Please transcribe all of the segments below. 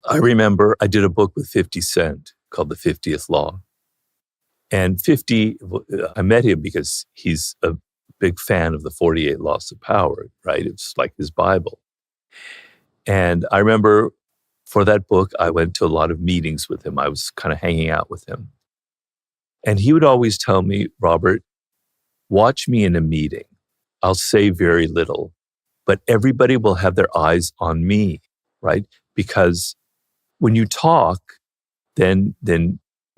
I remember I did a book with 50 Cent called The 50th Law. And 50, I met him because he's a big fan of the 48 Laws of Power, right? It's like his Bible. And I remember for that book, I went to a lot of meetings with him. I was kind of hanging out with him. And he would always tell me, Robert, watch me in a meeting. I'll say very little, but everybody will have their eyes on me, right? Because when you talk, then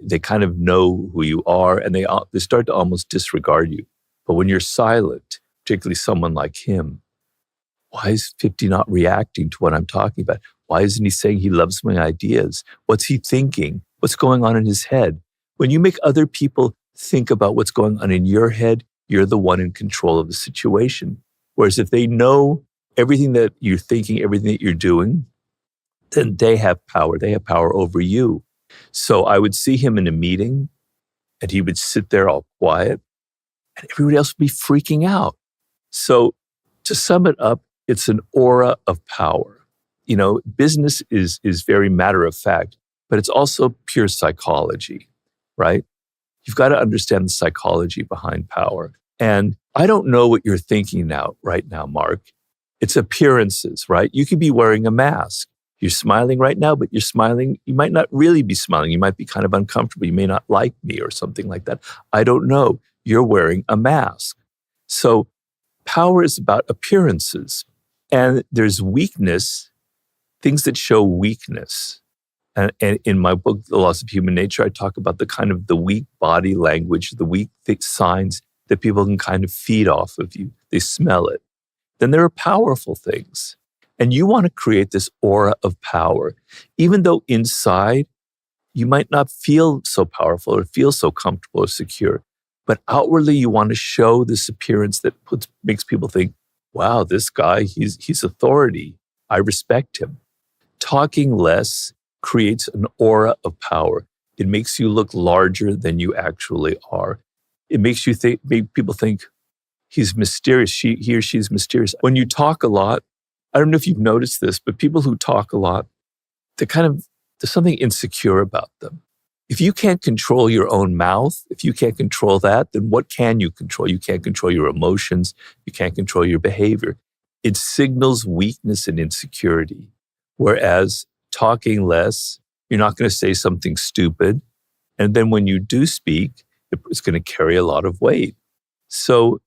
they kind of know who you are and they start to almost disregard you. But when you're silent, particularly someone like him, why is 50 not reacting to what I'm talking about? Why isn't he saying he loves my ideas? What's he thinking? What's going on in his head? When you make other people think about what's going on in your head, you're the one in control of the situation. Whereas if they know everything that you're thinking, everything that you're doing, then they have power. They have power over you. So I would see him in a meeting and he would sit there all quiet and everybody else would be freaking out. So to sum it up, it's an aura of power. You know, business is very matter of fact, but it's also pure psychology, right? You've got to understand the psychology behind power. And I don't know what you're thinking right now, Mark. It's appearances, right? You could be wearing a mask. You're smiling right now, but you're smiling. You might not really be smiling. You might be kind of uncomfortable. You may not like me or something like that. I don't know. You're wearing a mask. So power is about appearances. And there's weakness, things that show weakness. And in my book, The Laws of Human Nature, I talk about the kind of the weak body language, the weak signs that people can kind of feed off of you. They smell it. Then there are powerful things. And you want to create this aura of power, even though inside you might not feel so powerful or feel so comfortable or secure. But outwardly, you want to show this appearance that makes people think, wow, this guy, he's authority. I respect him. Talking less creates an aura of power. It makes you look larger than you actually are. It makes you make people think he's mysterious. He or she's mysterious. When you talk a lot, I don't know if you've noticed this, but people who talk a lot, there's something insecure about them. If you can't control your own mouth, if you can't control that, then what can you control? You can't control your emotions. You can't control your behavior. It signals weakness and insecurity. Whereas talking less, you're not going to say something stupid. And then when you do speak, it's going to carry a lot of weight. So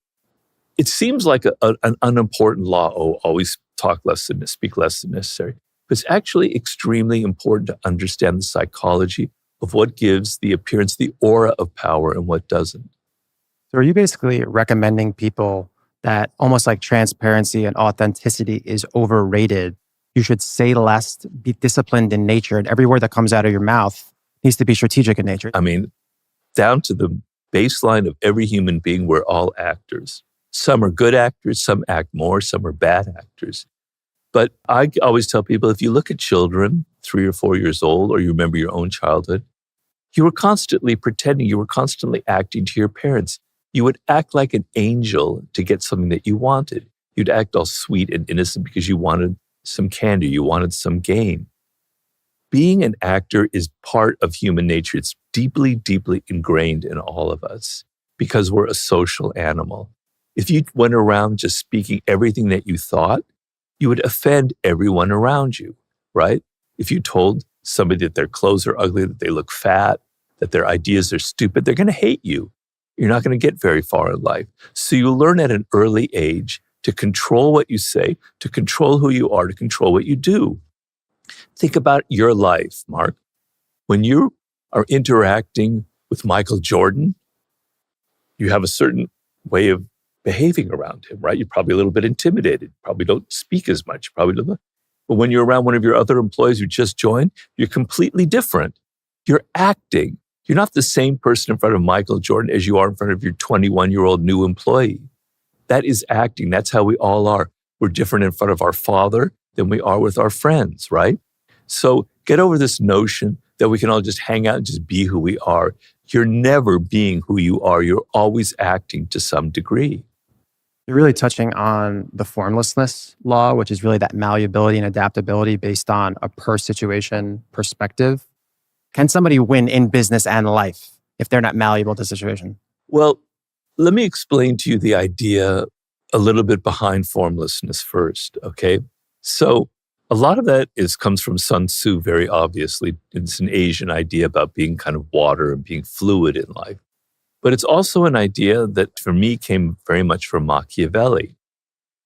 it seems like an unimportant law. Oh, always talk less than speak less than necessary. But it's actually extremely important to understand the psychology of what gives the appearance, the aura of power, and what doesn't. So are you basically recommending people that almost like transparency and authenticity is overrated? You should say less, be disciplined in nature, and every word that comes out of your mouth needs to be strategic in nature. I mean, down to the baseline of every human being, we're all actors. Some are good actors, some act more, some are bad actors. But I always tell people, if you look at children, 3 or 4 years old, or you remember your own childhood, you were constantly pretending, you were constantly acting to your parents. You would act like an angel to get something that you wanted. You'd act all sweet and innocent because you wanted some candy, you wanted some game. Being an actor is part of human nature. It's deeply, deeply ingrained in all of us because we're a social animal. If you went around just speaking everything that you thought, you would offend everyone around you, right? If you told somebody that their clothes are ugly, that they look fat, that their ideas are stupid, they're going to hate you. You're not going to get very far in life. So you learn at an early age to control what you say, to control who you are, to control what you do. Think about your life, Mark. When you are interacting with Michael Jordan, you have a certain way of behaving around him, right? You're probably a little bit intimidated, probably don't speak as much, probably don't. But when you're around one of your other employees who just joined, you're completely different. You're acting. You're not the same person in front of Michael Jordan as you are in front of your 21-year-old new employee. That is acting. That's how we all are. We're different in front of our father than we are with our friends, right? So get over this notion that we can all just hang out and just be who we are. You're never being who you are. You're always acting to some degree. You're really touching on the formlessness law, which is really that malleability and adaptability based on a per situation perspective. Can somebody win in business and life if they're not malleable to the situation? Well, let me explain to you the idea a little bit behind formlessness first, okay? So a lot of that comes from Sun Tzu, very obviously. It's an Asian idea about being kind of water and being fluid in life. But it's also an idea that for me came very much from Machiavelli.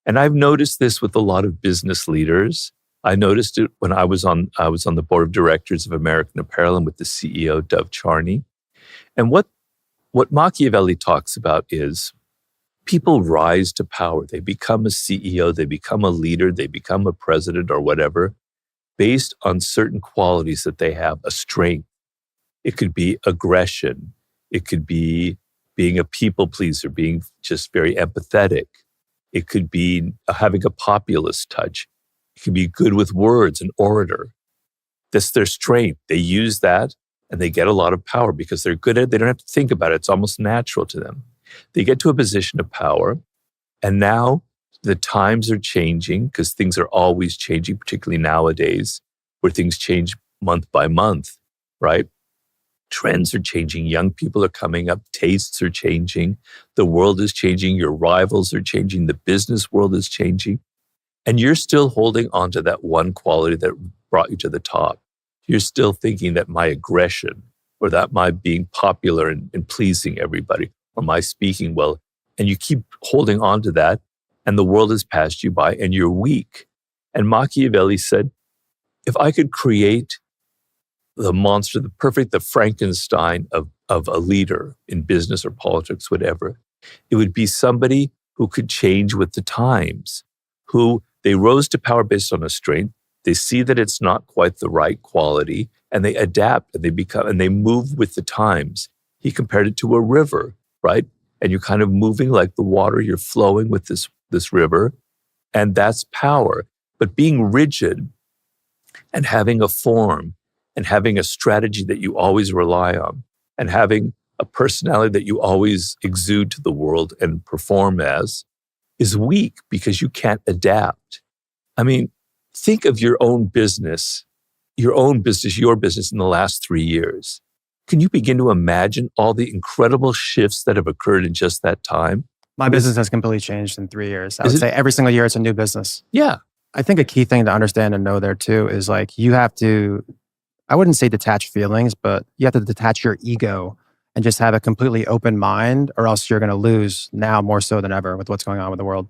And I've noticed this with a lot of business leaders. I noticed it when I was on the board of directors of American Apparel and with the CEO, Dov Charney. And what Machiavelli talks about is people rise to power. They become a CEO, they become a leader, they become a president or whatever, based on certain qualities that they have, a strength. It could be aggression. It could be being a people pleaser, being just very empathetic. It could be having a populist touch. It could be good with words, an orator. That's their strength. They use that and they get a lot of power because they're good at it. They don't have to think about it. It's almost natural to them. They get to a position of power, and now the times are changing because things are always changing, particularly nowadays, where things change month by month, right? Trends are changing. Young people are coming up. Tastes are changing. The world is changing. Your rivals are changing. The business world is changing. And you're still holding on to that one quality that brought you to the top. You're still thinking that my aggression or that my being popular and pleasing everybody or my speaking well, and you keep holding on to that, and the world has passed you by and you're weak. And Machiavelli said, if I could create the monster, the Frankenstein of a leader in business or politics, whatever, it would be somebody who could change with the times, who they rose to power based on a strength. They see that it's not quite the right quality and they adapt and they move with the times. He compared it to a river, right? And you're kind of moving like the water, you're flowing with this river, and that's power. But being rigid and having a form and having a strategy that you always rely on and having a personality that you always exude to the world and perform as is weak because you can't adapt. I mean, think of your business in the last 3 years. Can you begin to imagine all the incredible shifts that have occurred in just that time? My business has completely changed in 3 years. I Is would it? say every single year it's a new business. Yeah, I think a key thing to understand and know there too is like you have to, I wouldn't say detach feelings, but you have to detach your ego and just have a completely open mind, or else you're going to lose now more so than ever with what's going on with the world.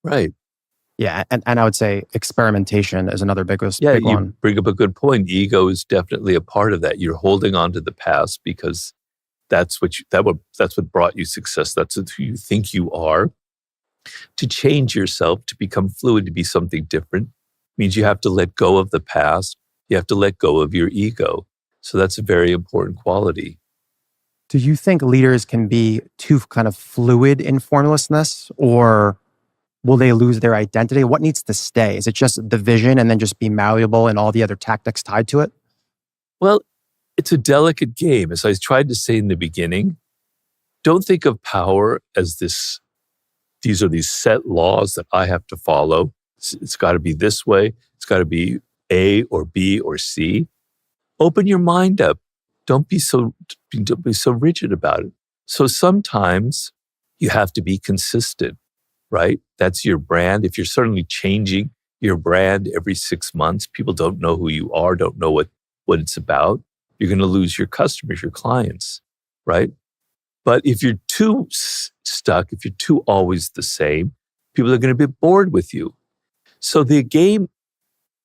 right. Yeah. And I would say experimentation is another big Yeah, you one. bring up a good point. Ego is definitely a part of that. You're holding on to the past because that's what brought you success. That's who you think you are. To change yourself, to become fluid, to be something different, means you have to let go of the past. You have to let go of your ego. So that's a very important quality. Do you think leaders can be too kind of fluid in formlessness, or will they lose their identity? What needs to stay? Is it just the vision and then just be malleable and all the other tactics tied to it? Well, it's a delicate game. As I tried to say in the beginning, don't think of power as these are these set laws that I have to follow. It's got to be this way. It's got to be A or B or C. Open your mind up. Don't be so rigid about it. So sometimes you have to be consistent, right? That's your brand. If you're certainly changing your brand every 6 months, people don't know who you are, don't know what it's about. You're going to lose your customers, your clients, right? But if you're too stuck, if you're too always the same, people are going to be bored with you. So the game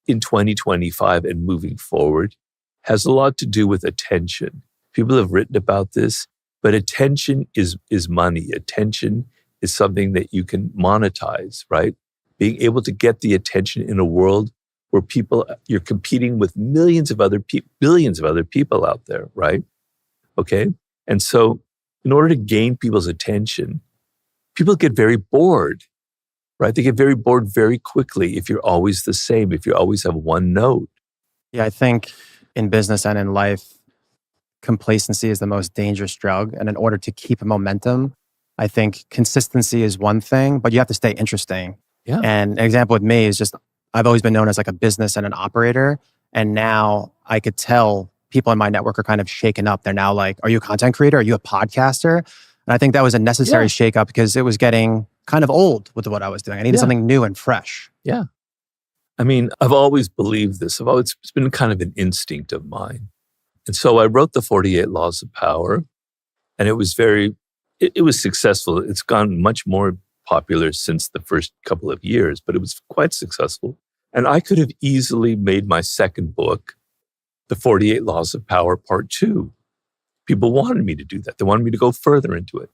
in 2025 and moving forward has a lot to do with attention. People have written about this, but attention is money. Attention is something that you can monetize, right? Being able to get the attention in a world where you're competing with billions of other people out there, right? Okay. And so in order to gain people's attention, people get very bored, right? They get very bored very quickly if you're always the same, if you always have one note. Yeah, I think in business and in life, complacency is the most dangerous drug. And in order to keep momentum, I think consistency is one thing, but you have to stay interesting. Yeah. And an example with me is just I've always been known as like a business and an operator. And now I could tell people in my network are kind of shaken up. They're now like, are you a content creator? Are you a podcaster? And I think that was a necessary Yeah. shakeup because it was getting kind of old with what I was doing. I needed Yeah. something new and fresh. Yeah. I mean, I've always believed this. It's been kind of an instinct of mine. And so I wrote the 48 Laws of Power, and it was it was successful. It's gone much more popular since the first couple of years, but it was quite successful. And I could have easily made my second book, The 48 Laws of Power, Part 2. People wanted me to do that. They wanted me to go further into it.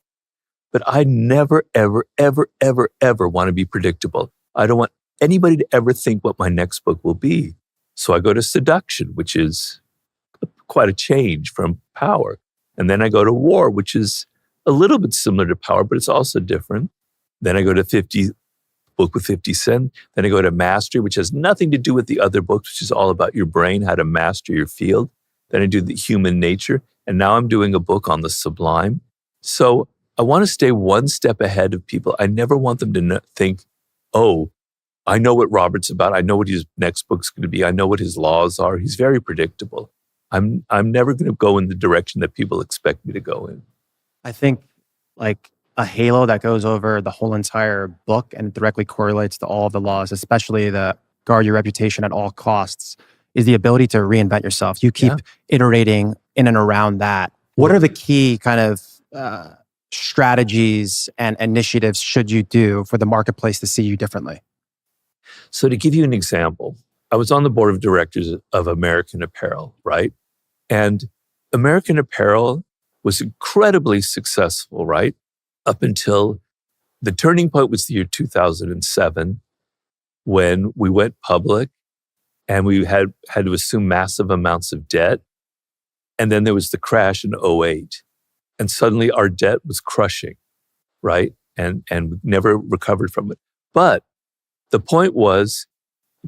But I never, ever, ever, ever, ever want to be predictable. I don't want anybody to ever think what my next book will be. So I go to seduction, which is quite a change from power. And then I go to war, which is a little bit similar to power, but it's also different. Then I go to book with 50 Cent. Then I go to mastery, which has nothing to do with the other books, which is all about your brain, how to master your field. Then I do the human nature. And now I'm doing a book on the sublime. So I want to stay one step ahead of people. I never want them to think, oh, I know what Robert's about. I know what his next book's going to be. I know what his laws are. He's very predictable. I'm never going to go in the direction that people expect me to go in. I think like a halo that goes over the whole entire book and directly correlates to all of the laws, especially the guard your reputation at all costs, is the ability to reinvent yourself. You keep iterating in and around that. What are the key kind of strategies and initiatives should you do for the marketplace to see you differently? So to give you an example, I was on the board of directors of American Apparel, right? And American Apparel was incredibly successful, right? Up until the turning point was the year 2007, when we went public and we had to assume massive amounts of debt. And then there was the crash in '08. And suddenly our debt was crushing, right? And we never recovered from it. But the point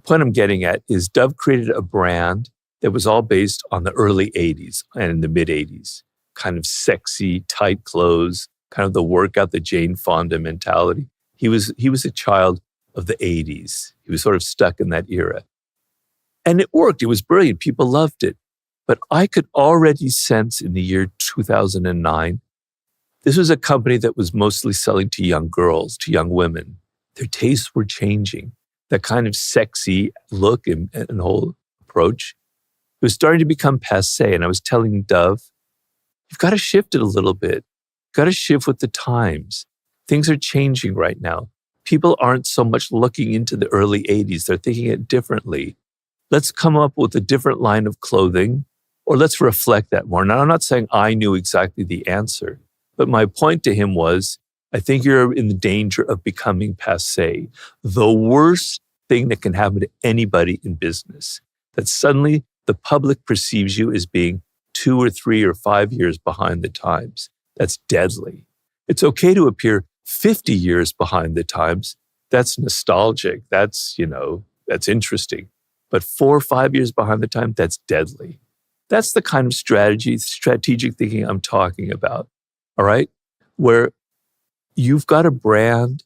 I'm getting at is Dove created a brand that was all based on the early 80s and the mid 80s, kind of sexy, tight clothes, kind of the workout, the Jane Fonda mentality. He was a child of the 80s. He was sort of stuck in that era. And it worked. It was brilliant. People loved it. But I could already sense in the year 2009, this was a company that was mostly selling to young girls, to young women. Their tastes were changing. That kind of sexy look and whole approach, it was starting to become passé. And I was telling Dove, you've got to shift it a little bit. You've got to shift with the times. Things are changing right now. People aren't so much looking into the early 80s. They're thinking it differently. Let's come up with a different line of clothing, or let's reflect that more. Now, I'm not saying I knew exactly the answer, but my point to him was, I think you're in the danger of becoming passé. The worst thing that can happen to anybody in business, that suddenly the public perceives you as being 2 or 3 or 5 years behind the times. That's deadly. It's okay to appear 50 years behind the times. That's nostalgic. That's interesting. But 4 or 5 years behind the time, that's deadly. That's the kind of strategic thinking I'm talking about. All right? Where you've got a brand,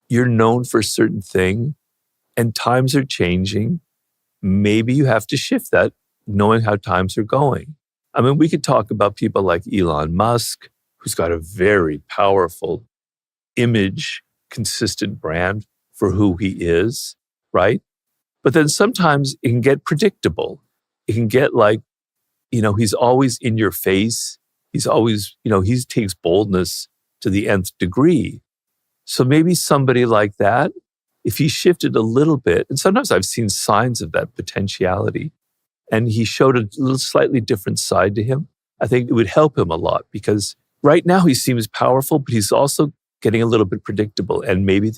you're known for a certain thing, and times are changing. Maybe you have to shift that, knowing how times are going. I mean, we could talk about people like Elon Musk, who's got a very powerful image, consistent brand for who he is, right? But then sometimes it can get predictable. It can get like, he's always in your face. He's always, he takes boldness to the nth degree. So maybe somebody like that, if he shifted a little bit, and sometimes I've seen signs of that potentiality, and he showed a little slightly different side to him, I think it would help him a lot, because right now he seems powerful, but he's also getting a little bit predictable, and maybe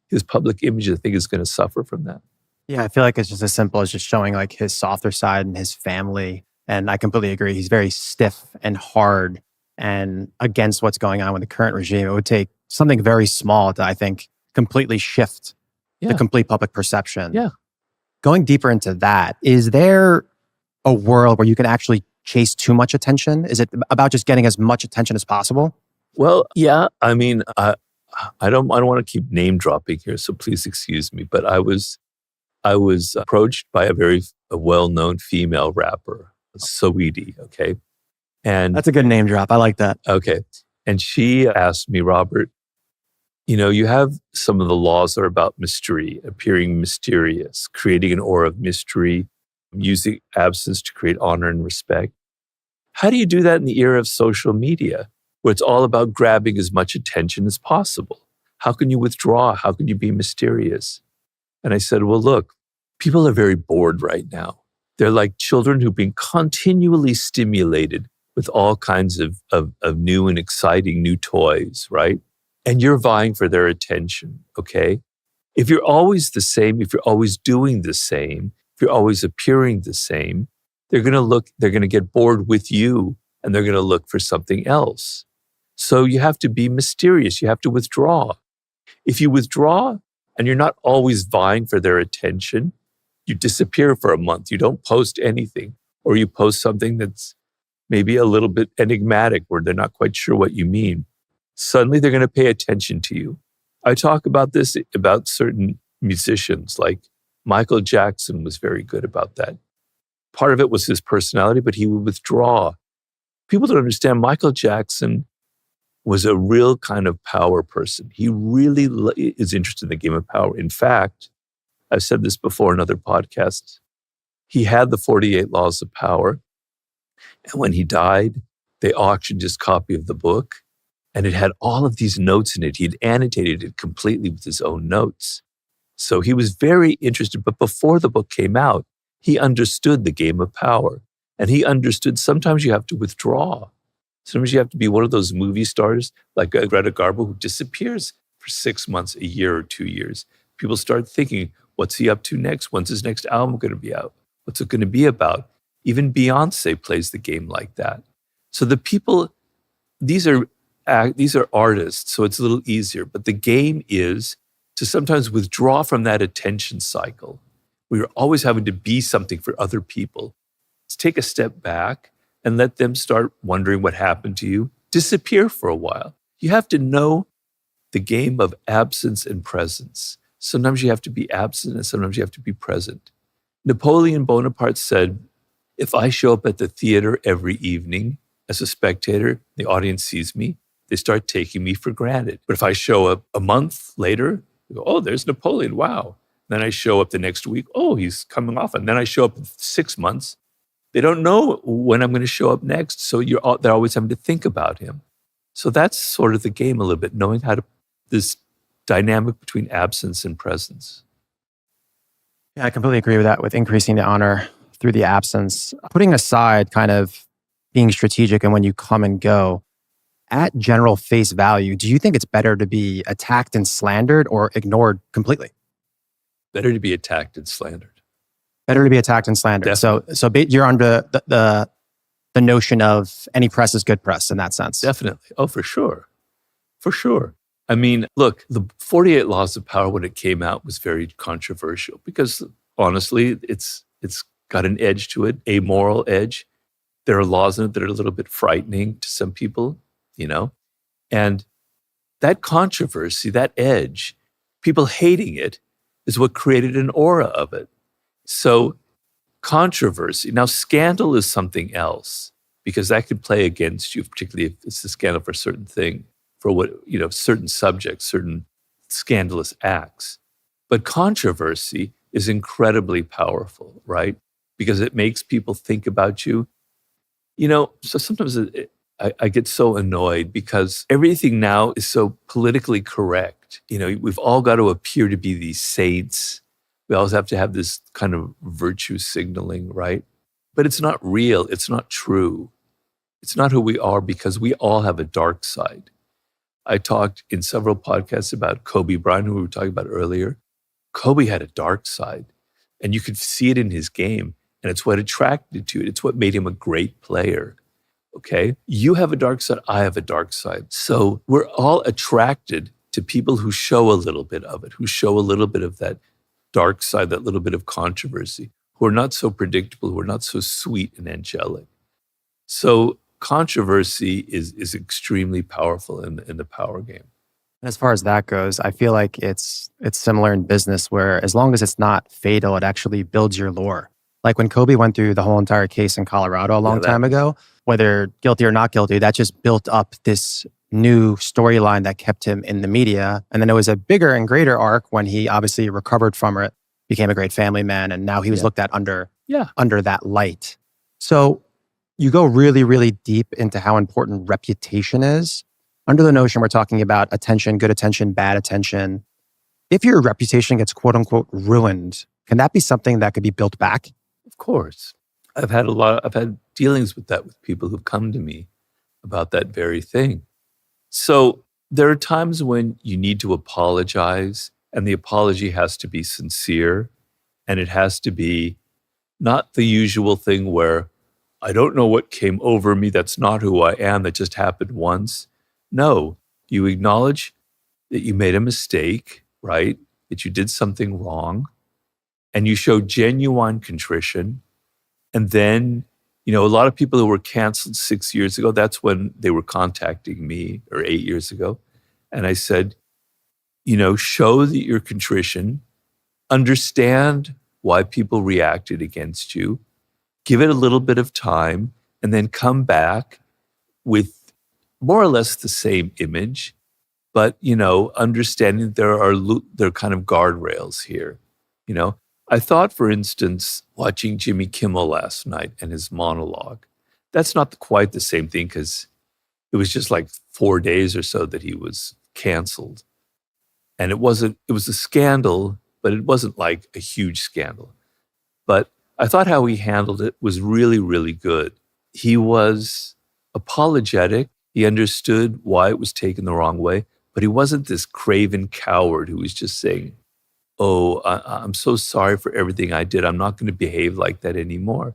his public image, I think, is going to suffer from that. Yeah, I feel like it's just as simple as just showing like his softer side and his family. And I completely agree. He's very stiff and hard and against what's going on with the current regime. It would take something very small to, I think, completely shift the complete public perception. Yeah. Going deeper into that, is there a world where you can actually chase too much attention? Is it about just getting as much attention as possible? Well, yeah. I mean, I don't want to keep name dropping here, so please excuse me. But I was approached by a well-known female rapper, Saweetie. Okay, and That's a good name drop. I like that. okay, and she asked me, Robert, you have some of the laws that are about mystery, appearing mysterious, creating an aura of mystery, using absence to create honor and respect. How do you do that in the era of social media, where it's all about grabbing as much attention as possible? How can you withdraw? How can you be mysterious? And I said, well, look, people are very bored right now. They're like children who've been continually stimulated with all kinds of new and exciting new toys, right? And you're vying for their attention, okay? If you're always the same, if you're always doing the same, if you're always appearing the same, they're going to get bored with you and they're going to look for something else. So you have to be mysterious. You have to withdraw. If you withdraw and you're not always vying for their attention, you disappear for a month. You don't post anything, or you post something that's maybe a little bit enigmatic where they're not quite sure what you mean. Suddenly they're going to pay attention to you. I talk about this about certain musicians, like Michael Jackson was very good about that. Part of it was his personality, but he would withdraw. People don't understand Michael Jackson was a real kind of power person. He really is interested in the game of power. In fact, I've said this before in other podcasts, he had the 48 Laws of Power. And when he died, they auctioned his copy of the book. And it had all of these notes in it. He'd annotated it completely with his own notes. So he was very interested. But before the book came out, he understood the game of power. And he understood sometimes you have to withdraw. Sometimes you have to be one of those movie stars like Greta Garbo who disappears for 6 months, a year, or 2 years. People start thinking, what's he up to next? When's his next album going to be out? What's it going to be about? Even Beyonce plays the game like that. So the people, these are artists, so it's a little easier. But the game is to sometimes withdraw from that attention cycle. We are always having to be something for other people. Let's take a step back and let them start wondering what happened to you. Disappear for a while. You have to know the game of absence and presence. Sometimes you have to be absent and sometimes you have to be present. Napoleon Bonaparte said, if I show up at the theater every evening as a spectator, the audience sees me, they start taking me for granted. But if I show up a month later, they go, oh, there's Napoleon, wow. Then I show up the next week, oh, he's coming off. And then I show up in 6 months. They don't know when I'm going to show up next. So they're always having to think about him. So that's sort of the game a little bit, knowing how to, this dynamic between absence and presence. Yeah, I completely agree with that, with increasing the honor through the absence. Putting aside kind of being strategic and when you come and go, at general face value, do you think it's better to be attacked and slandered or ignored completely? Better to be attacked and slandered. Better to be attacked and slandered. Definitely. So you're under the notion of any press is good press in that sense. Definitely. Oh, for sure. For sure. I mean, look, the 48 Laws of Power, when it came out, was very controversial because honestly, it's got an edge to it, a moral edge. There are laws in it that are a little bit frightening to some people, and that controversy, that edge, people hating it is what created an aura of it. So controversy, now scandal is something else because that could play against you, particularly if it's a scandal for a certain thing, for what, certain subjects, certain scandalous acts. But controversy is incredibly powerful, right? Because it makes people think about you. So sometimes I get so annoyed because everything now is so politically correct. We've all got to appear to be these saints. We always have to have this kind of virtue signaling, right? But it's not real. It's not true. It's not who we are because we all have a dark side. I talked in several podcasts about Kobe Bryant, who we were talking about earlier. Kobe had a dark side, and you could see it in his game, and it's what attracted to it. It's what made him a great player, okay? You have a dark side, I have a dark side. So we're all attracted to people who show a little bit of it, who show a little bit of that dark side, that little bit of controversy, who are not so predictable, who are not so sweet and angelic. So controversy is extremely powerful in the power game. And as far as that goes, I feel like it's similar in business where as long as it's not fatal, it actually builds your lore. Like when Kobe went through the whole entire case in Colorado a Yeah, long time ago, whether guilty or not guilty, that just built up this new storyline that kept him in the media. And then it was a bigger and greater arc when he obviously recovered from it, became a great family man, and now he was Yeah. looked at under yeah. that light. So you go really, really deep into how important reputation is. Under the notion we're talking about attention, good attention, bad attention. If your reputation gets quote unquote ruined, can that be something that could be built back? Of course. I've had dealings with that with people who've come to me about that very thing. So there are times when you need to apologize, and the apology has to be sincere, and it has to be not the usual thing where I don't know what came over me, that's not who I am, that just happened once. No, you acknowledge that you made a mistake, right? That you did something wrong, and you show genuine contrition. And then, a lot of people who were canceled 6 years ago, that's when they were contacting me, or 8 years ago. And I said, show that you're contrition, understand why people reacted against you, give it a little bit of time, and then come back with more or less the same image, but, understanding there are kind of guardrails here. I thought, for instance, watching Jimmy Kimmel last night and his monologue, that's not quite the same thing because it was just like 4 days or so that he was canceled. And it was a scandal, but it wasn't like a huge scandal. But I thought how he handled it was really, really good. He was apologetic. He understood why it was taken the wrong way, but he wasn't this craven coward who was just saying, oh, I'm so sorry for everything I did. I'm not going to behave like that anymore.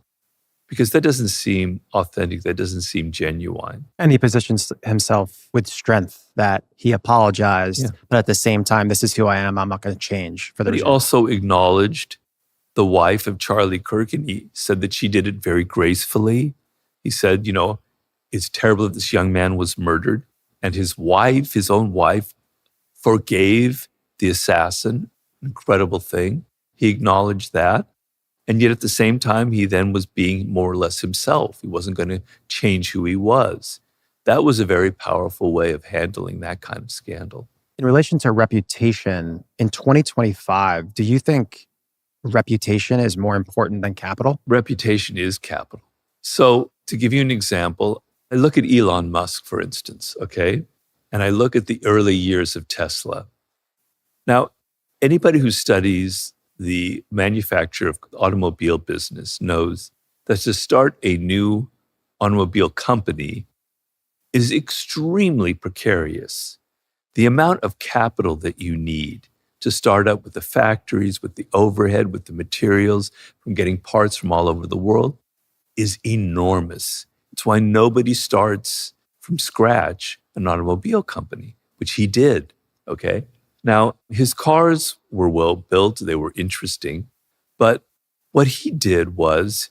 Because that doesn't seem authentic. That doesn't seem genuine. And he positions himself with strength that he apologized, but at the same time, this is who I am. I'm not going to change for the But he also acknowledged the wife of Charlie Kirk, and he said that she did it very gracefully. He said, it's terrible that this young man was murdered. And his own wife, forgave the assassin. Incredible thing. He acknowledged that. And yet at the same time, he then was being more or less himself. He wasn't going to change who he was. That was a very powerful way of handling that kind of scandal. In relation to reputation, in 2025, do you think reputation is more important than capital? Reputation is capital. So to give you an example, I look at Elon Musk, for instance, okay? And I look at the early years of Tesla. Now, anybody who studies the manufacture of automobile business knows that to start a new automobile company is extremely precarious. The amount of capital that you need to start up with the factories, with the overhead, with the materials, from getting parts from all over the world is enormous. It's why nobody starts from scratch an automobile company, which he did, okay? Now, his cars were well built, they were interesting, but what he did was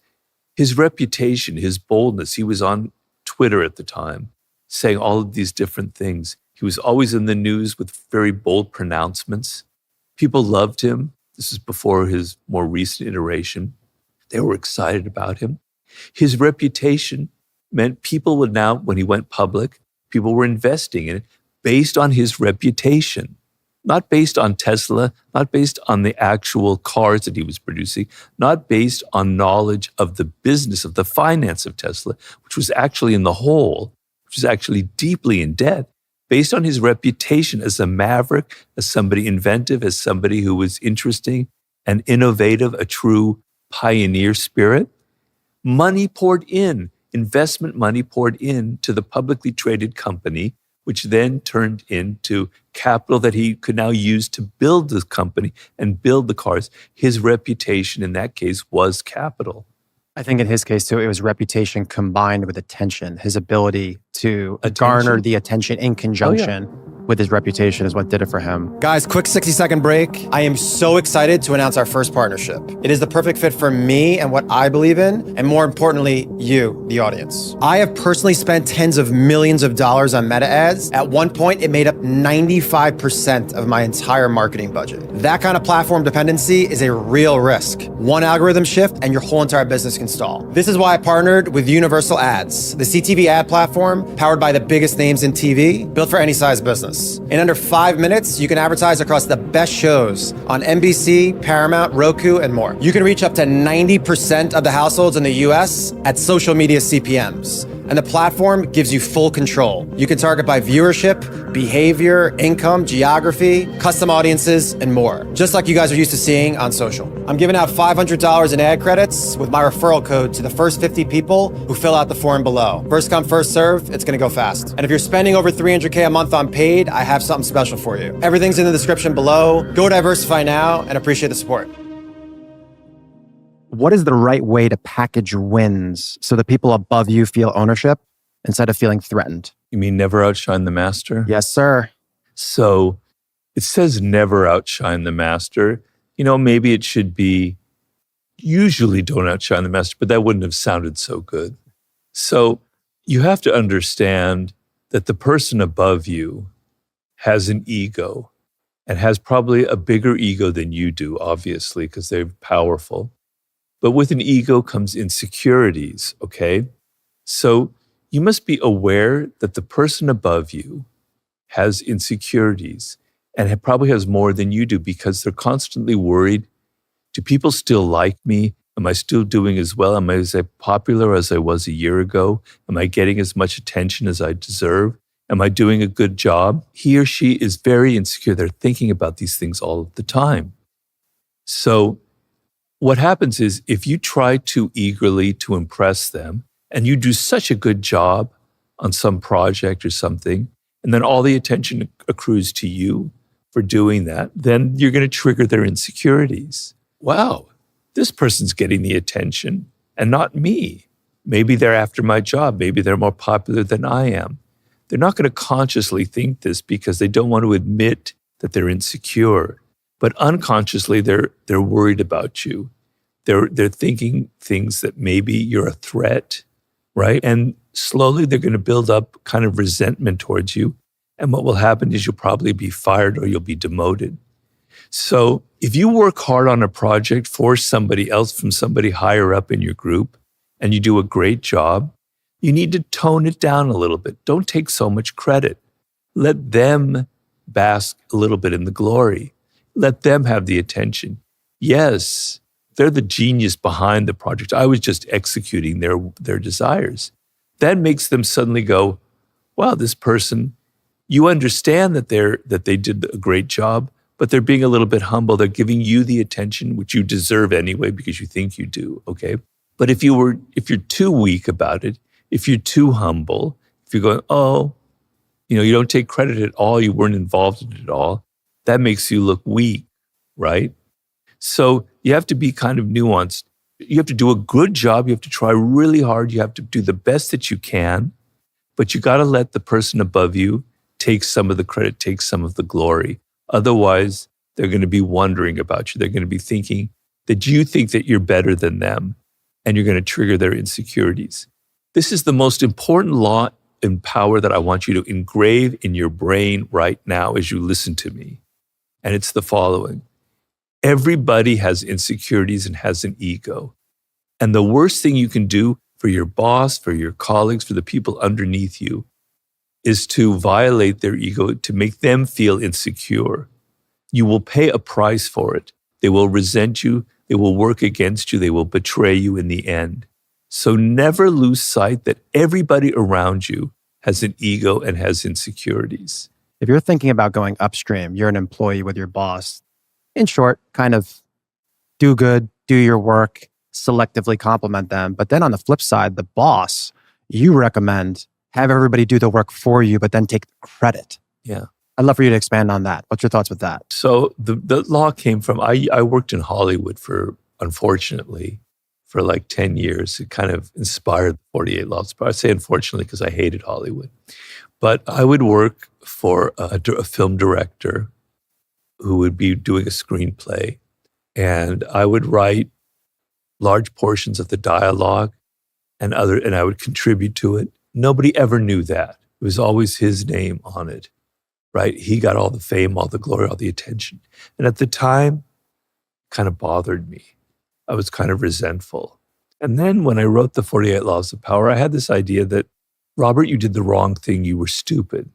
his reputation, his boldness. He was on Twitter at the time saying all of these different things. He was always in the news with very bold pronouncements. People loved him. This is before his more recent iteration. They were excited about him. His reputation meant people would now, when he went public, people were investing in it based on his reputation. Not based on Tesla, not based on the actual cars that he was producing, not based on knowledge of the business, of the finance of Tesla, which was actually in the hole, which was actually deeply in debt, based on his reputation as a maverick, as somebody inventive, as somebody who was interesting and innovative, a true pioneer spirit. Money poured in, investment money poured in to the publicly traded company, which then turned into capital that he could now use to build this company and build the cars. His reputation in that case was capital. I think in his case too, it was reputation combined with attention, his ability to garner the attention in conjunction with his reputation is what did it for him. Guys, quick 60-second break. I am so excited to announce our first partnership. It is the perfect fit for me and what I believe in, and more importantly, you, the audience. I have personally spent tens of millions of dollars on meta ads. At one point, it made up 95% of my entire marketing budget. That kind of platform dependency is a real risk. One algorithm shift and your whole entire business can stall. This is why I partnered with Universal Ads, the CTV ad platform powered by the biggest names in TV, built for any size business. In under 5 minutes, you can advertise across the best shows on NBC, Paramount, Roku, and more. You can reach up to 90% of the households in the US at social media CPMs. And the platform gives you full control. You can target by viewership, behavior, income, geography, custom audiences, and more. Just like you guys are used to seeing on social. I'm giving out $500 in ad credits with my referral code to the first 50 people who fill out the form below. First come, first serve, it's gonna go fast. And if you're spending over $300K a month on paid, I have something special for you. Everything's in the description below. Go diversify now and appreciate the support. What is the right way to package wins so the people above you feel ownership instead of feeling threatened? You mean never outshine the master? Yes, sir. So it says never outshine the master. Maybe it should be usually don't outshine the master, but that wouldn't have sounded so good. So you have to understand that the person above you has an ego and has probably a bigger ego than you do, obviously, because they're powerful. But with an ego comes insecurities, okay? So you must be aware that the person above you has insecurities and probably has more than you do because they're constantly worried, do people still like me? Am I still doing as well? Am I as popular as I was a year ago? Am I getting as much attention as I deserve? Am I doing a good job? He or she is very insecure. They're thinking about these things all the time. So what happens is if you try too eagerly to impress them and you do such a good job on some project or something, and then all the attention accrues to you for doing that, then you're going to trigger their insecurities. Wow, this person's getting the attention and not me. Maybe they're after my job. Maybe they're more popular than I am. They're not going to consciously think this because they don't want to admit that they're insecure. But unconsciously, they're worried about you. They're thinking things that maybe you're a threat, right? And slowly they're going to build up kind of resentment towards you. And what will happen is you'll probably be fired or you'll be demoted. So if you work hard on a project for somebody else from somebody higher up in your group and you do a great job, you need to tone it down a little bit. Don't take so much credit. Let them bask a little bit in the glory. Let them have the attention. Yes, they're the genius behind the project. I was just executing their desires. That makes them suddenly go, wow, this person, you understand that they did a great job, but they're being a little bit humble. They're giving you the attention, which you deserve anyway because you think you do, okay? But if you're too weak about it, if you're too humble, if you're going, you don't take credit at all, you weren't involved in it at all, that makes you look weak, right? So you have to be kind of nuanced. You have to do a good job. You have to try really hard. You have to do the best that you can, but you got to let the person above you take some of the credit, take some of the glory. Otherwise, they're going to be wondering about you. They're going to be thinking that you think that you're better than them, and you're going to trigger their insecurities. This is the most important law and power that I want you to engrave in your brain right now as you listen to me. And it's the following. Everybody has insecurities and has an ego. And the worst thing you can do for your boss, for your colleagues, for the people underneath you, is to violate their ego, to make them feel insecure. You will pay a price for it. They will resent you. They will work against you. They will betray you in the end. So never lose sight that everybody around you has an ego and has insecurities. If you're thinking about going upstream, you're an employee with your boss. In short, kind of do good, do your work, selectively compliment them. But then on the flip side, the boss, you recommend have everybody do the work for you, but then take credit. Yeah. I'd love for you to expand on that. What's your thoughts with that? So the law came from, I worked in Hollywood unfortunately, for like 10 years. It kind of inspired the 48 Laws of Power. I say unfortunately because I hated Hollywood. But I would work for a film director who would be doing a screenplay, and I would write large portions of the dialogue and I would contribute to it. Nobody ever knew that. It was always his name on it, right? He got all the fame, all the glory, all the attention. And at the time, it kind of bothered me. I was kind of resentful. And then when I wrote the 48 Laws of Power, I had this idea that, Robert, you did the wrong thing. You were stupid.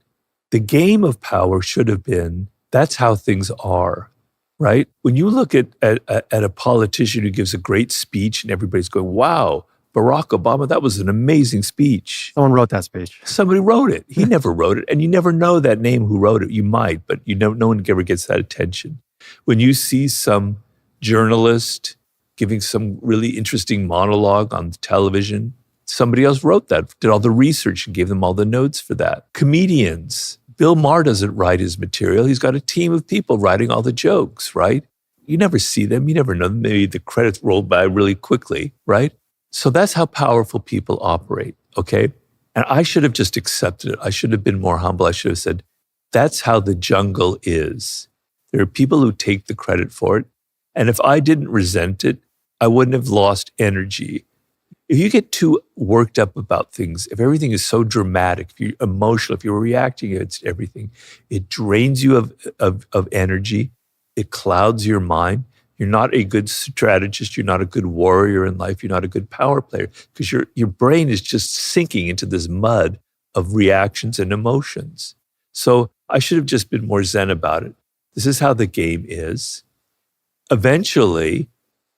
The game of power should have been, that's how things are, right? When you look at a politician who gives a great speech and everybody's going, wow, Barack Obama, that was an amazing speech. Someone wrote that speech. Somebody wrote it. He never wrote it. And you never know that name who wrote it. You might, but no one ever gets that attention. When you see some journalist giving some really interesting monologue on television, somebody else wrote that, did all the research and gave them all the notes for that. Comedians. Bill Maher doesn't write his material. He's got a team of people writing all the jokes, right? You never see them. You never know them. Maybe the credits roll by really quickly, right? So that's how powerful people operate, okay? And I should have just accepted it. I should have been more humble. I should have said, that's how the jungle is. There are people who take the credit for it. And if I didn't resent it, I wouldn't have lost energy. If you get too worked up about things, if everything is so dramatic, if you're emotional, if you're reacting against everything, it drains you of energy. It clouds your mind. You're not a good strategist. You're not a good warrior in life. You're not a good power player because your brain is just sinking into this mud of reactions and emotions. So I should have just been more zen about it. This is how the game is. Eventually,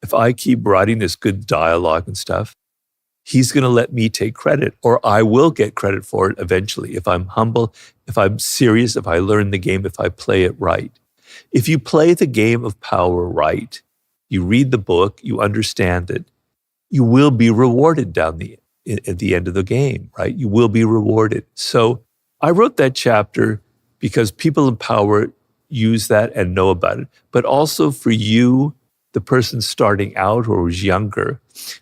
if I keep writing this good dialogue and stuff, he's going to let me take credit, or I will get credit for it eventually. If I'm humble, if I'm serious, if I learn the game, if I play it right. If you play the game of power right, you read the book, you understand it, you will be rewarded at the end of the game, right? You will be rewarded. So I wrote that chapter because people in power use that and know about it, but also for you, the person starting out or who's younger,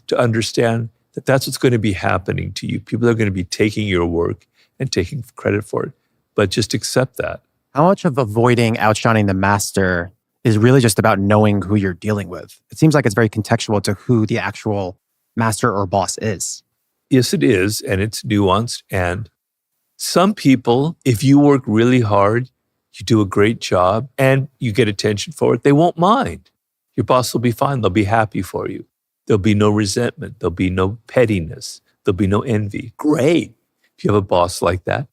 to understand that that's what's going to be happening to you. People are going to be taking your work and taking credit for it, but just accept that. How much of avoiding outshining the master is really just about knowing who you're dealing with? It seems like it's very contextual to who the actual master or boss is. Yes, it is, and it's nuanced. And some people, if you work really hard, you do a great job, and you get attention for it, they won't mind. Your boss will be fine. They'll be happy for you. There'll be no resentment. There'll be no pettiness. There'll be no envy. Great if you have a boss like that.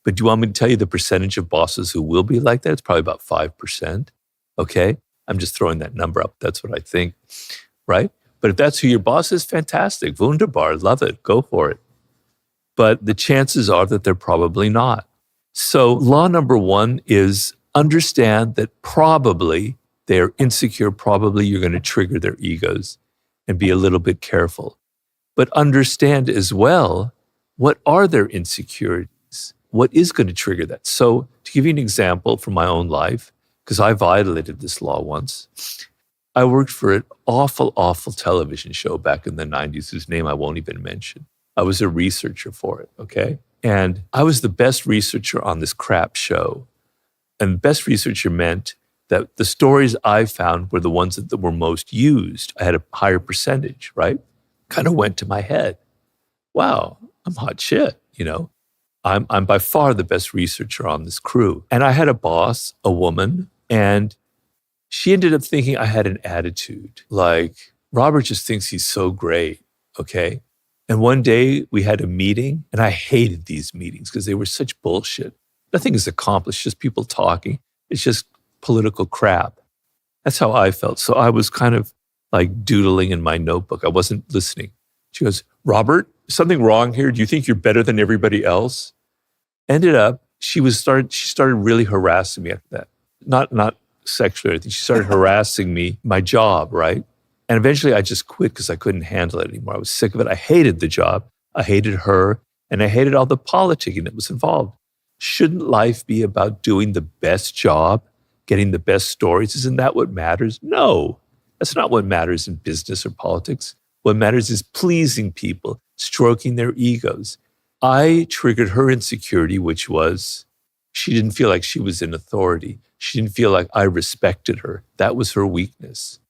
But do you want me to tell you the percentage of bosses who will be like that? It's probably about 5%. Okay? I'm just throwing that number up. That's what I think, right? But if that's who your boss is, fantastic. Wunderbar. Love it. Go for it. But the chances are that they're probably not. So law number one is understand that probably they're insecure. Probably you're going to trigger their egos, and be a little bit careful. But understand as well, what are their insecurities? What is going to trigger that? So to give you an example from my own life, because I violated this law once, I worked for an awful, awful television show back in the 90s, whose name I won't even mention. I was a researcher for it, okay? And I was the best researcher on this crap show. And best researcher meant that the stories I found were the ones that were most used. I had a higher percentage, right? Kind of went to my head. Wow, I'm hot shit, you know? I'm by far the best researcher on this crew. And I had a boss, a woman, and she ended up thinking I had an attitude. Like, Robert just thinks he's so great, okay? And one day we had a meeting, and I hated these meetings because they were such bullshit. Nothing is accomplished, just people talking. It's just political crap. That's how I felt. So I was kind of like doodling in my notebook. I wasn't listening. She goes, Robert, is something wrong here? Do you think you're better than everybody else? Ended up, she started really harassing me after that. Not sexually or anything. She started harassing me, my job, right? And eventually I just quit because I couldn't handle it anymore. I was sick of it. I hated the job. I hated her. And I hated all the politicking that was involved. Shouldn't life be about doing the best job, getting the best stories? Isn't that what matters? No, that's not what matters in business or politics. What matters is pleasing people, stroking their egos. I triggered her insecurity, which was she didn't feel like she was in authority. She didn't feel like I respected her. That was her weakness.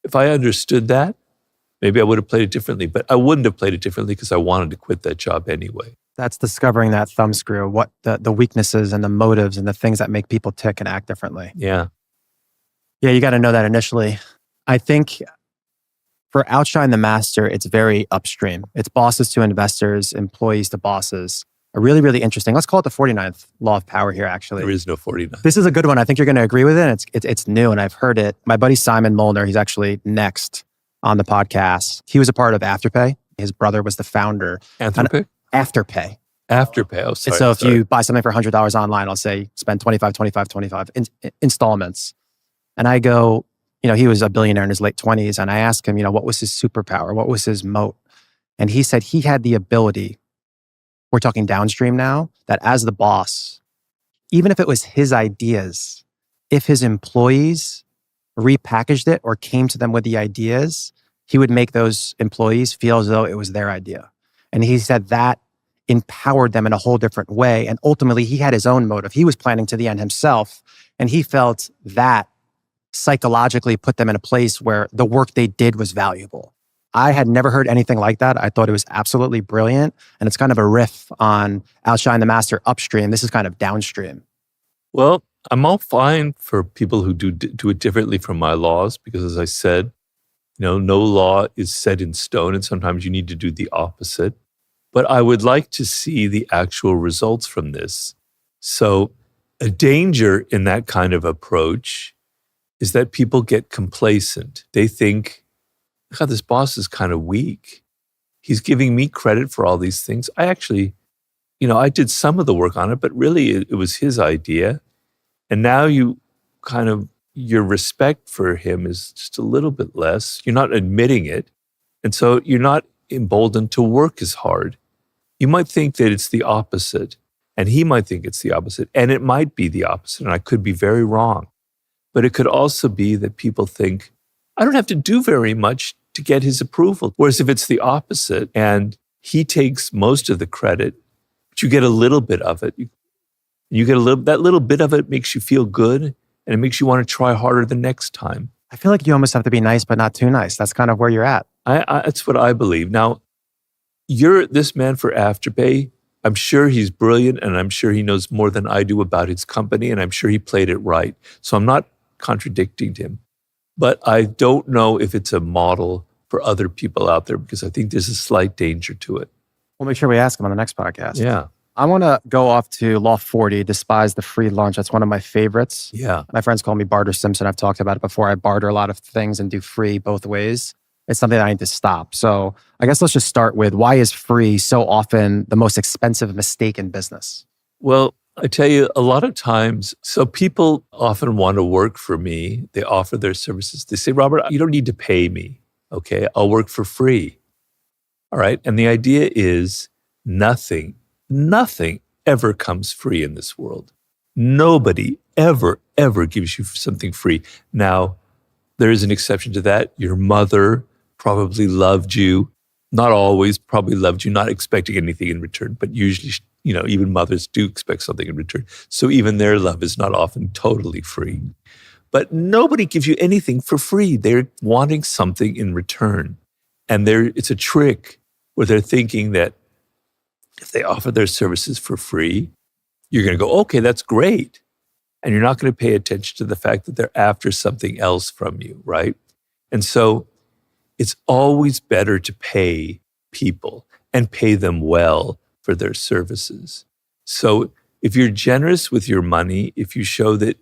If I understood that, maybe I would have played it differently, but I wouldn't have played it differently because I wanted to quit that job anyway. That's discovering that thumbscrew, what the weaknesses and the motives and the things that make people tick and act differently. Yeah. Yeah, you got to know that initially. I think for Outshine the Master, it's very upstream. It's bosses to investors, employees to bosses. A really, really interesting. Let's call it the 49th law of power here, actually. There is no 49. This is a good one. I think you're going to agree with it. It's new, and I've heard it. My buddy Simon Molnar, he's actually next on the podcast. He was a part of Afterpay. His brother was the founder. Afterpay? Afterpay. Afterpay. Oh, sorry. And so if you buy something for $100 online, I'll say spend 25 in installments. And I go, he was a billionaire in his late 20s. And I asked him, what was his superpower? What was his moat? And he said he had the ability, we're talking downstream now, that as the boss, even if it was his ideas, if his employees repackaged it or came to them with the ideas, he would make those employees feel as though it was their idea. And he said that empowered them in a whole different way. And ultimately, he had his own motive. He was planning to the end himself. And he felt that psychologically put them in a place where the work they did was valuable. I had never heard anything like that. I thought it was absolutely brilliant. And it's kind of a riff on Outshine the Master upstream. This is kind of downstream. Well, I'm all fine for people who do it differently from my laws, because as I said, no law is set in stone, and sometimes you need to do the opposite. But I would like to see the actual results from this. So a danger in that kind of approach is that people get complacent. They think, God, this boss is kind of weak. He's giving me credit for all these things. I actually, I did some of the work on it, but really it was his idea. And now your respect for him is just a little bit less. You're not admitting it. And so you're not emboldened to work as hard. You might think that it's the opposite, and he might think it's the opposite, and it might be the opposite, and I could be very wrong. But it could also be that people think, I don't have to do very much to get his approval. Whereas if it's the opposite and he takes most of the credit, but you get a little bit of it, that little bit of it makes you feel good, and it makes you want to try harder the next time. I feel like you almost have to be nice, but not too nice. That's kind of where you're at. That's what I believe. Now, you're this man for Afterpay. I'm sure he's brilliant, and I'm sure he knows more than I do about his company, and I'm sure he played it right. So I'm not contradicting him. But I don't know if it's a model for other people out there, because I think there's a slight danger to it. We'll make sure we ask him on the next podcast. Yeah. I want to go off to Law 40, despise the free lunch. That's one of my favorites. Yeah. My friends call me Barter Simpson. I've talked about it before. I barter a lot of things and do free both ways. It's something that I need to stop. So I guess let's just start with, why is free so often the most expensive mistake in business? Well, I tell you, a lot of times, so people often want to work for me. They offer their services. They say, Robert, you don't need to pay me. Okay, I'll work for free. All right. And the idea is nothing ever comes free in this world. Nobody ever gives you something free. Now, there is an exception to that. Your mother probably loved you. Not always, probably loved you, not expecting anything in return, but usually, even mothers do expect something in return. So even their love is not often totally free. But nobody gives you anything for free. They're wanting something in return. And it's a trick where they're thinking that if they offer their services for free, you're going to go, okay, that's great. And you're not going to pay attention to the fact that they're after something else from you, right? And so it's always better to pay people and pay them well for their services. So if you're generous with your money, if you show that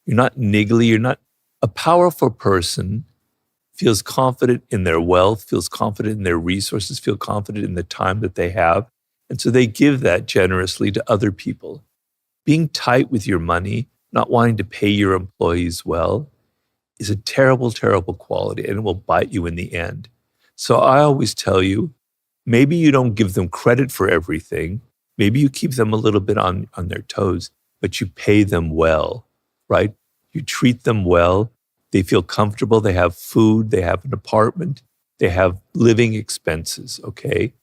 you're not niggly, a powerful person feels confident in their wealth, feels confident in their resources, feel confident in the time that they have. And so they give that generously to other people. Being tight with your money, not wanting to pay your employees well, is a terrible, terrible quality, and it will bite you in the end. So I always tell you, maybe you don't give them credit for everything. Maybe you keep them a little bit on their toes, but you pay them well, right? You treat them well. They feel comfortable. They have food. They have an apartment. They have living expenses, okay?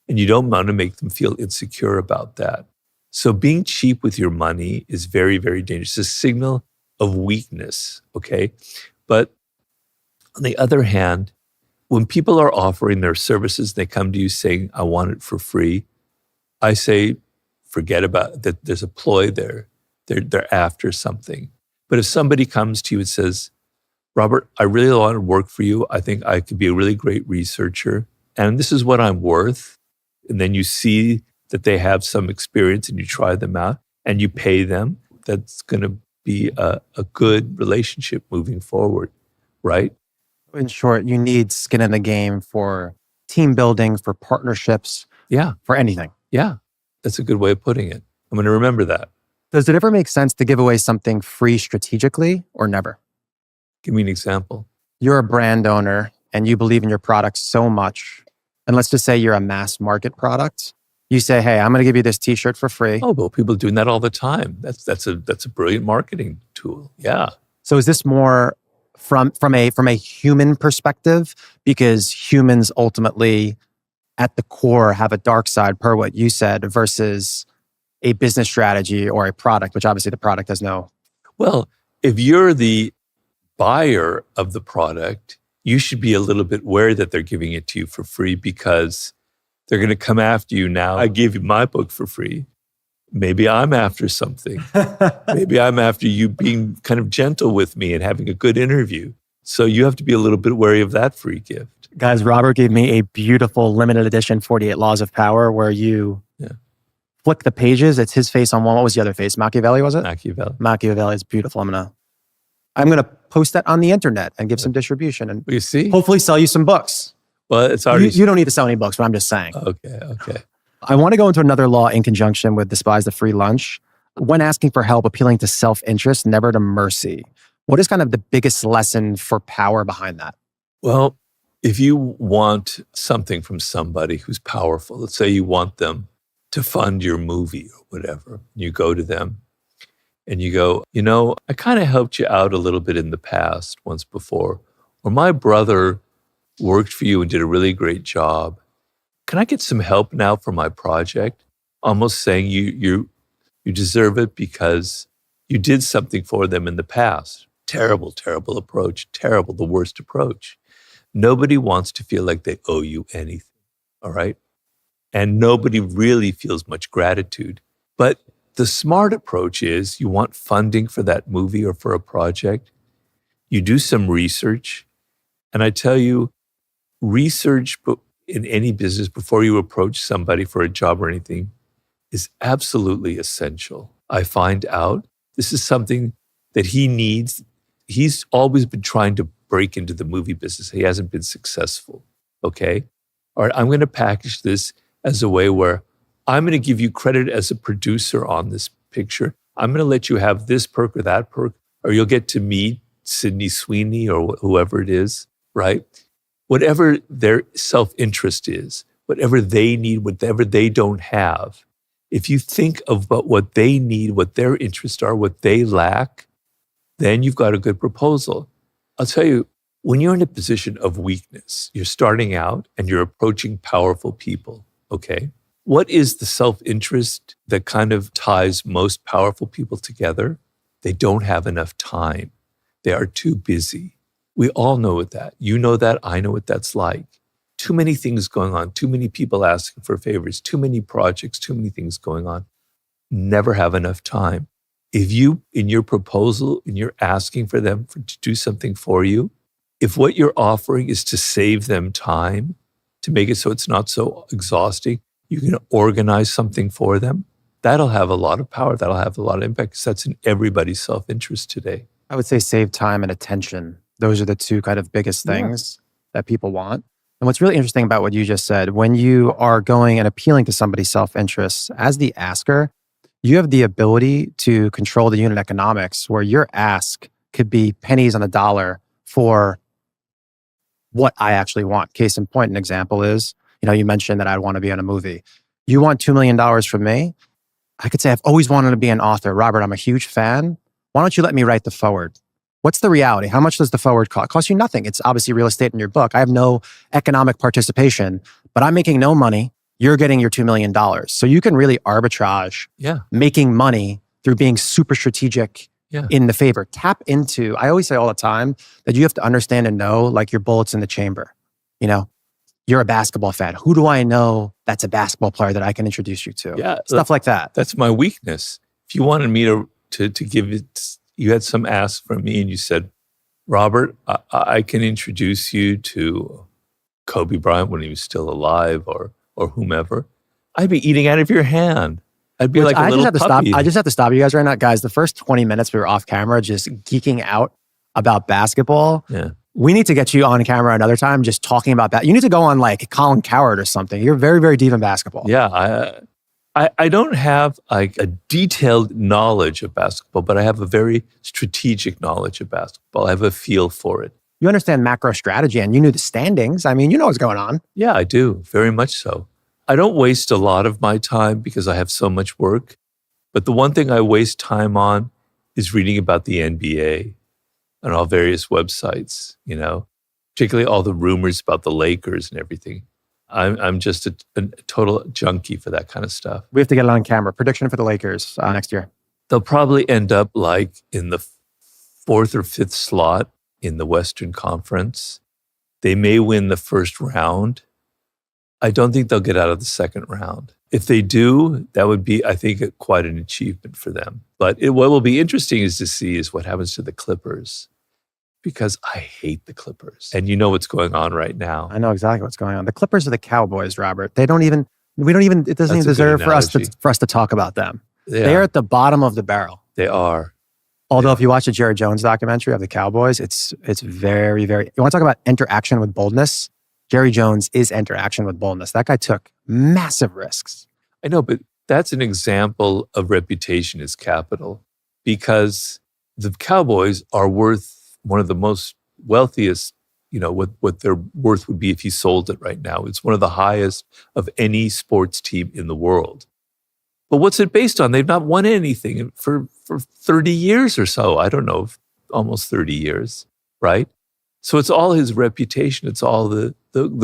And you don't want to make them feel insecure about that. So being cheap with your money is very, very dangerous. It's a signal of weakness, okay? But on the other hand, when people are offering their services, they come to you saying, I want it for free. I say, forget about that. There's a ploy there. They're after something. But if somebody comes to you and says, Robert, I really want to work for you. I think I could be a really great researcher. And this is what I'm worth. And then you see that they have some experience and you try them out and you pay them. That's going to be a good relationship moving forward, right? In short, you need skin in the game for team building, for partnerships, Yeah. for anything. Yeah. That's a good way of putting it. I'm going to remember that. Does it ever make sense to give away something free strategically or never? Give me an example. You're a brand owner and you believe in your product so much. And let's just say you're a mass market product. You say, hey, I'm going to give you this t-shirt for free. Oh, well, people are doing that all the time. That's a brilliant marketing tool. Yeah. So is this more from a human perspective? Because humans ultimately at the core have a dark side per what you said versus a business strategy or a product, which obviously the product has no. Well, if you're the buyer of the product, you should be a little bit wary that they're giving it to you for free because they're going to come after you now. I gave you my book for free. Maybe I'm after something. Maybe I'm after you being kind of gentle with me and having a good interview. So you have to be a little bit wary of that free gift. Guys, Robert gave me a beautiful limited edition 48 Laws of Power where you flick the pages. It's his face on one. What was the other face? Machiavelli, was it? Machiavelli. Machiavelli is beautiful. I'm gonna post that on the internet and give some distribution and you see, hopefully sell you some books. Well, it's already. You don't need to sell any books, but I'm just saying. Okay. I want to go into another law in conjunction with despise the free lunch. When asking for help, appealing to self-interest, never to mercy. What is kind of the biggest lesson for power behind that? Well, if you want something from somebody who's powerful, let's say you want them to fund your movie or whatever, you go to them and you go, I kind of helped you out a little bit in the past once before, or my brother worked for you and did a really great job. Can I get some help now for my project? Almost saying you deserve it because you did something for them in the past. Terrible, terrible approach. Terrible, the worst approach. Nobody wants to feel like they owe you anything, all right? And nobody really feels much gratitude. But the smart approach is you want funding for that movie or for a project. You do some research. And I tell you, research in any business before you approach somebody for a job or anything is absolutely essential. I find out this is something that he needs. He's always been trying to break into the movie business. He hasn't been successful, okay? All right, I'm going to package this as a way where I'm going to give you credit as a producer on this picture. I'm going to let you have this perk or that perk, or you'll get to meet Sydney Sweeney or whoever it is, right? Whatever their self-interest is, whatever they need, whatever they don't have, if you think about what they need, what their interests are, what they lack, then you've got a good proposal. I'll tell you, when you're in a position of weakness, you're starting out and you're approaching powerful people, okay? What is the self-interest that kind of ties most powerful people together? They don't have enough time. They are too busy. We all know that. You know that. I know what that's like. Too many things going on. Too many people asking for favors. Too many projects. Too many things going on. Never have enough time. If you, in your proposal, and you're asking for them to do something for you, if what you're offering is to save them time, to make it so it's not so exhausting, you can organize something for them, that'll have a lot of power. That'll have a lot of impact because that's in everybody's self-interest today. I would say save time and attention. Those are the two kind of biggest things that people want. And what's really interesting about what you just said, when you are going and appealing to somebody's self-interest, as the asker, you have the ability to control the unit economics where your ask could be pennies on the dollar for what I actually want. Case in point, an example is, you mentioned that I'd want to be in a movie. You want $2 million from me? I could say, I've always wanted to be an author. Robert, I'm a huge fan. Why don't you let me write the forward? What's the reality? How much does the forward cost? It costs you nothing. It's obviously real estate in your book. I have no economic participation, but I'm making no money. You're getting your $2 million. So you can really arbitrage making money through being super strategic in the favor. Tap into, I always say all the time that you have to understand and know like your bullets in the chamber. You know, you're a basketball fan. Who do I know that's a basketball player that I can introduce you to? Yeah. Stuff like that. That's my weakness. If you wanted me to give it, you had some ask from me and you said, Robert, I can introduce you to Kobe Bryant when he was still alive or whomever. I'd be eating out of your hand. I'd be like a little puppy. I just have to stop you guys right now. Guys, the first 20 minutes we were off camera just geeking out about basketball. Yeah. We need to get you on camera another time just talking about that. You need to go on like Colin Cowherd or something. You're very, very deep in basketball. Yeah. I don't have like a detailed knowledge of basketball, but I have a very strategic knowledge of basketball. I have a feel for it. You understand macro strategy and you knew the standings. I mean, you know what's going on. Yeah, I do. Very much so. I don't waste a lot of my time because I have so much work. But the one thing I waste time on is reading about the NBA on all various websites, you know, particularly all the rumors about the Lakers and everything. I'm just a total junkie for that kind of stuff. We have to get it on camera. Prediction for the Lakers next year. They'll probably end up like in the 4th or 5th slot in the Western Conference. They may win the first round. I don't think they'll get out of the second round. If they do, that would be, I think, quite an achievement for them. But what will be interesting is to see is what happens to the Clippers. Because I hate the Clippers. And you know what's going on right now. I know exactly what's going on. The Clippers are the Cowboys, Robert. It doesn't even deserve for us to talk about them. Yeah. They're at the bottom of the barrel. They are. Although if you watch the Jerry Jones documentary of the Cowboys, it's very, very, you want to talk about interaction with boldness? Jerry Jones is interaction with boldness. That guy took massive risks. I know, but that's an example of reputation as capital because the Cowboys are worth one of the most wealthiest, you know, what their worth would be if you sold it right now. It's one of the highest of any sports team in the world. But what's it based on? They've not won anything for 30 years or so. I don't know, almost 30 years, right? So it's all his reputation. It's all the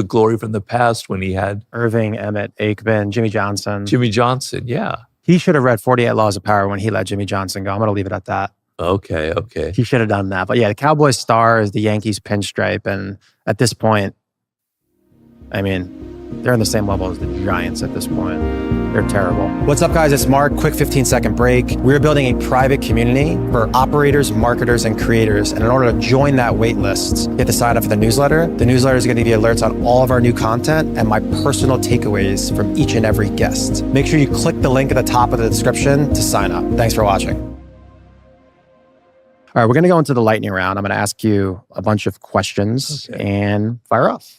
glory from the past when he had Irving, Emmett, Aikman, Jimmy Johnson, yeah. He should have read 48 Laws of Power when he let Jimmy Johnson go. I'm going to leave it at that. Okay. He should have done that. But yeah, the Cowboys star is the Yankees pinstripe. And at this point, I mean, they're on the same level as the Giants at this point. They're terrible. What's up, guys? It's Mark. Quick 15-second break. We're building a private community for operators, marketers, and creators. And in order to join that wait list, you have to sign up for the newsletter. The newsletter is going to give you alerts on all of our new content and my personal takeaways from each and every guest. Make sure you click the link at the top of the description to sign up. Thanks for watching. All right, we're going to go into the lightning round. I'm going to ask you a bunch of questions and fire off.